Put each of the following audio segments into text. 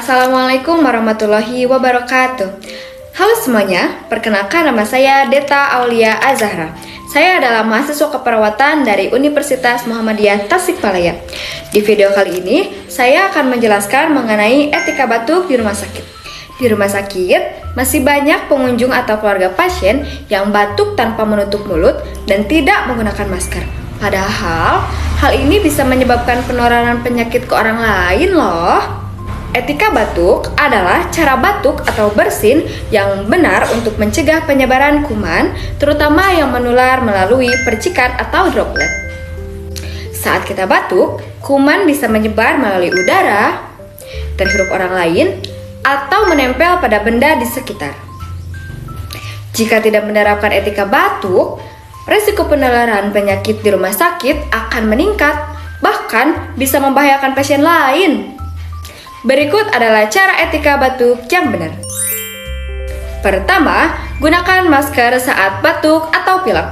Assalamualaikum warahmatullahi wabarakatuh. Halo semuanya, perkenalkan nama saya Deta Aulia Azahra. Saya adalah mahasiswa keperawatan dari Universitas Muhammadiyah Tasikmalaya. Di video kali ini, saya akan menjelaskan mengenai etika batuk di rumah sakit. Di rumah sakit, masih banyak pengunjung atau keluarga pasien yang batuk tanpa menutup mulut dan tidak menggunakan masker. Padahal, hal ini bisa menyebabkan penularan penyakit ke orang lain loh. Etika batuk adalah cara batuk atau bersin yang benar untuk mencegah penyebaran kuman, terutama yang menular melalui percikan atau droplet. Saat kita batuk, kuman bisa menyebar melalui udara, terhirup orang lain, atau menempel pada benda di sekitar. Jika tidak menerapkan etika batuk, risiko penularan penyakit di rumah sakit akan meningkat, bahkan bisa membahayakan pasien lain. Berikut adalah cara etika batuk yang benar. Pertama, gunakan masker saat batuk atau pilek.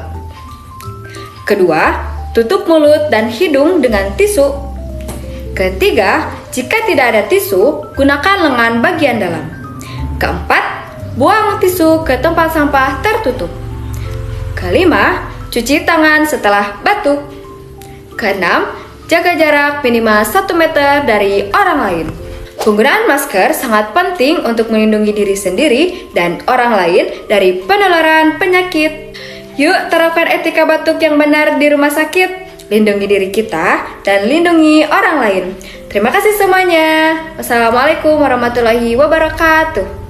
Kedua, tutup mulut dan hidung dengan tisu. Ketiga, jika tidak ada tisu, gunakan lengan bagian dalam. Keempat, buang tisu ke tempat sampah tertutup. Kelima, cuci tangan setelah batuk. Keenam, jaga jarak minimal 1 meter dari orang lain. Penggunaan masker sangat penting untuk melindungi diri sendiri dan orang lain dari penularan penyakit. Yuk terapkan etika batuk yang benar di rumah sakit. Lindungi diri kita dan lindungi orang lain. Terima kasih semuanya. Wassalamualaikum warahmatullahi wabarakatuh.